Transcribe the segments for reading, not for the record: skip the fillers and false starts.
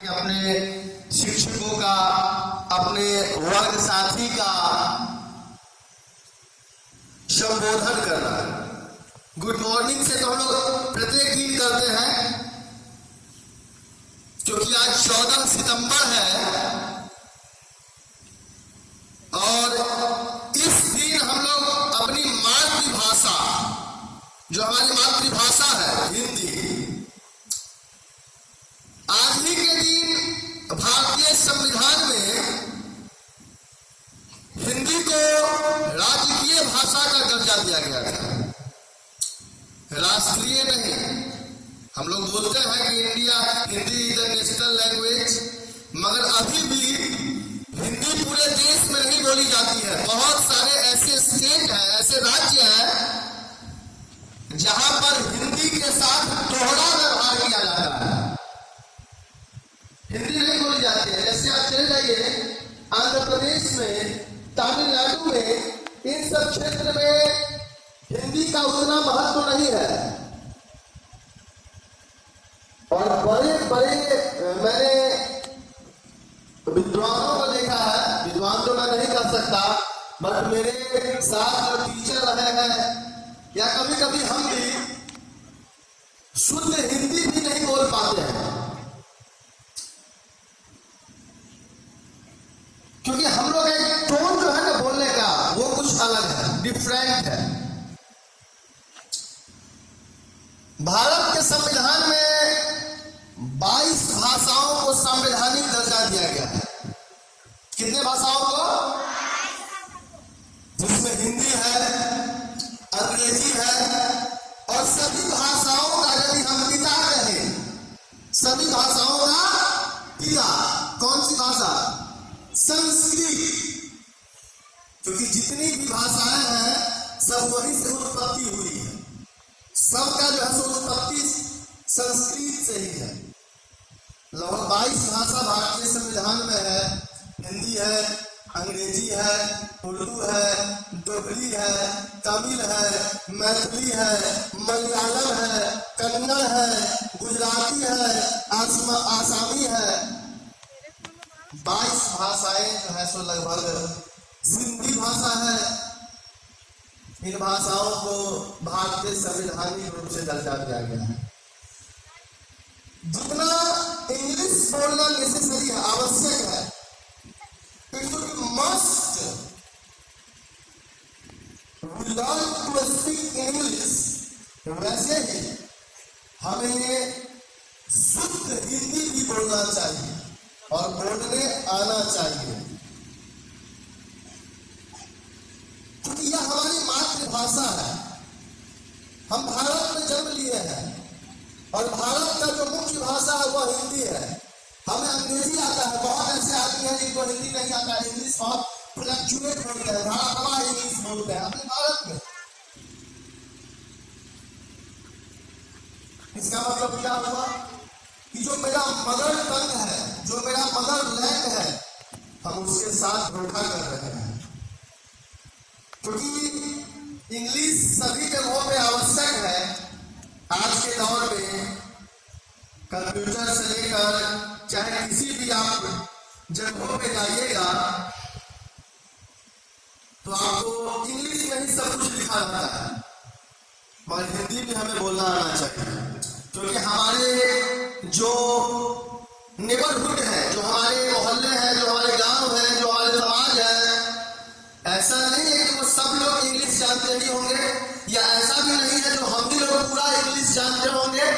अपने शिक्षकों का, अपने वर्ग साथी का संबोधन करना। गुड मॉर्निंग से तो हम लोग प्रत्येक दिन करते हैं, क्योंकि आज 14 सितंबर है और इस दिन हम लोग अपनी मातृभाषा, जो हमारी मातृभाषा है हिंदी, आज ही के दिन भारतीय संविधान में हिंदी को राजकीय भाषा का दर्जा दिया गया था, राष्ट्रीय नहीं। हम लोग बोलते हैं कि India Hindi is the national language, मगर अभी भी हिंदी पूरे देश में नहीं बोली जाती है। बहुत सारे ऐसे स्टेट हैं, ऐसे राज्य हैं जहां पर हिंदी के साथ दोहरा व्यवहार किया जाता है, हिंदी नहीं बोली जाती है। जैसे आप चले जाइए आंध्र प्रदेश में, तमिलनाडु में, इन सब क्षेत्र में हिंदी का उतना महत्व नहीं है। और बड़े बड़े मैंने विद्वानों को देखा है, विद्वान तो मैं नहीं कर सकता, बट मेरे साथ जो टीचर रहे हैं या कभी कभी हम भी शुद्ध हिंदी भी नहीं बोल पाते हैं, क्योंकि हम लोग एक टोन जो है ना बोलने का वो कुछ अलग है, डिफरेंट है। भारत के संविधान में 22 भाषाओं को संवैधानिक दर्जा दिया गया है। कितने भाषाओं को? जिसमें हिंदी है, अंग्रेजी है, और सभी भाषाओं का यदि हम पिता कहें, सभी भाषाओं का पिता कौन सी भाषा? संस्कृत। क्योंकि जितनी भी भाषाएं हैं सब वहीं से उत्पत्ति हुई है, सबका जो है उत्पत्ति संस्कृत से ही है। लगभग 22 भाषा भारतीय संविधान में है। हिंदी है, अंग्रेजी है, उर्दू है, डोगरी है, तमिल है, मैथिली है, मलयालम है, कन्नड़ है, गुजराती है, आसामी है। 22 भाषाएं जो है सो लगभग सिंधी भाषा है। इन भाषाओं को भारतीय संवैधानिक रूप से दर्जा दिया गया है। जितना इंग्लिश बोलना नेसेसरी है, आवश्यक है, it should be must, we learn to speak English, वैसे ही हमें शुद्ध हिंदी भी बोलना चाहिए और बोलने आना चाहिए, क्योंकि यह हमारी मातृभाषा है। हम भारत में जन्म लिए हैं और भारत का जो मुख्य भाषा है वह हिंदी है। हमें अंग्रेजी आता है, बहुत ऐसे आदमी हैं जिनको हिंदी नहीं आता, इंग्लिश बहुत फ्लक्चुएट बोलते हैं, धारावाहिक इंग्लिश बोलते हैं अपने भारत में। इसका मतलब क्या हुआ कि जो मेरा मदर टंग है, जो मेरा मदर लैंड है, हम उसके साथ धोखा कर रहे हैं। क्योंकि इंग्लिश सभी जगहों पे आवश्यक है। आज के दौर में कंप्यूटर से लेकर चाहे किसी भी आप जगहों पे जाइएगा तो आपको इंग्लिश में ही सब कुछ लिखा रहता है, मगर हिंदी भी हमें बोलना आना चाहिए। क्योंकि हमारे जो नेबरहुड है, जो हमारे मोहल्ले हैं, जो हमारे गांव है, जो हमारे समाज है, ऐसा नहीं है कि वो सब लोग इंग्लिश जानते ही होंगे, या ऐसा भी नहीं है जो हम भी लोग पूरा इंग्लिश जानते होंगे।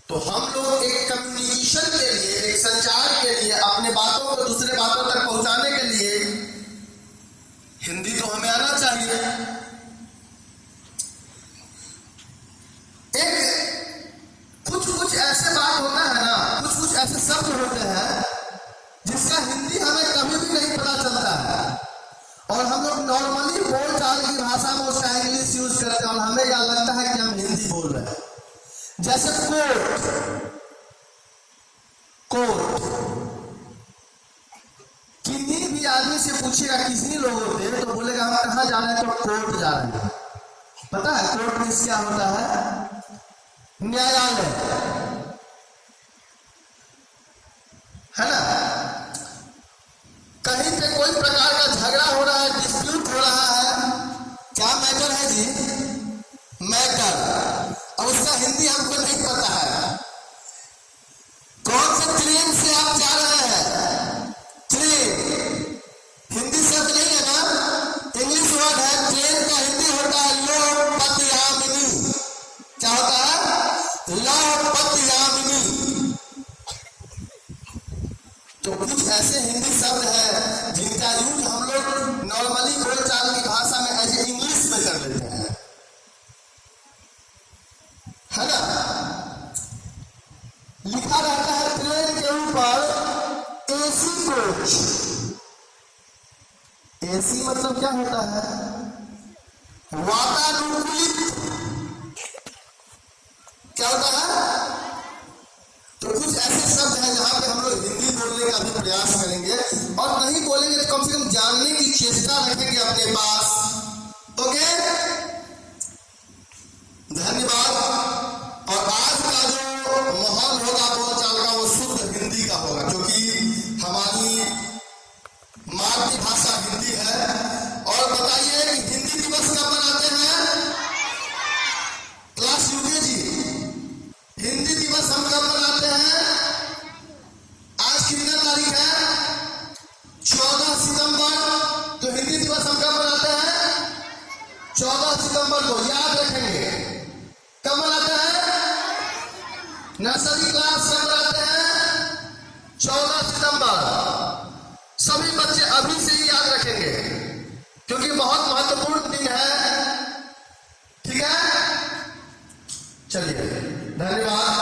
तो हम लोग एक कम्युनिकेशन के लिए, एक संचार के लिए, अपने बातों को दूसरे बातों तक पहुंचाने के लिए हिंदी तो हमें आना चाहिए। कुछ ऐसे बात होता है ना, कुछ ऐसे शब्द होते हैं जिसका हिंदी हमें कभी भी नहीं पता चलता है, और हम लोग नॉर्मली बोल चाल की भाषा में उसका इंग्लिश यूज करते हैं और हमें यह लगता है कि हम हिंदी बोल रहे हैं। जैसे कोर्ट, किन्हीं भी आदमी से पूछेगा किसी लोगों से तो बोलेगा हम कहाँ जा रहे हैं, तो कोर्ट जा रहे हैं। पता है कोर्ट में क्या होता है? न्यायालय। है ना। कहीं पे कोई प्रकार का झगड़ा हो रहा है, डिस्प्यूट हो रहा है, क्या मैटर है जी? मैटर। अब उसका हिंदी हमको नहीं पता है। कौन से ट्रेन से आप जा रहे हैं? ट्रेन हिंदी शब्द नहीं है ना, इंग्लिश वर्ड है। ट्रेन का हिंदी होता है लोपतयामिनी। क्या होता है? लोपतयामिनी। तो कुछ ऐसे हिंदी शब्द हैं जिनका यूज हम लोग नॉर्मली बोलचाल की भाषा में ऐसे इंग्लिश में कर लेते हैं, है ना। लिखा रहता है ट्रेन के ऊपर एसी कोच। एसी मतलब क्या होता है? वातानुकूलित। क्या होता है? तो कुछ ऐसे शब्द हैं जहां पे हम लोग हिंदी बोलने का भी प्रयास करेंगे, और नहीं बोलेंगे तो कम से कम जानने की चेष्टा रखेंगे अपने पास। ओके, धन्यवाद। और आज का जो माहौल होगा बोलचाल का वो शुद्ध हिंदी का होगा, क्योंकि हमारी मातृभाषा हिंदी है। और बताइए कि हिंदी दिवस कब मनाते हैं? Class UKG. हिंदी दिवस हम कब मनाते हैं? आज कितना तारीख है? 14 सितंबर। तो हिंदी दिवस हम कब मनाते हैं? 14 सितंबर को। याद रखेंगे कब मनाते हैं? नर्सरी क्लास कब मनाते हैं? 14 सितंबर। सभी बच्चे अभी से ही याद रखेंगे, क्योंकि बहुत महत्वपूर्ण दिन है। ठीक है, चलिए, धन्यवाद।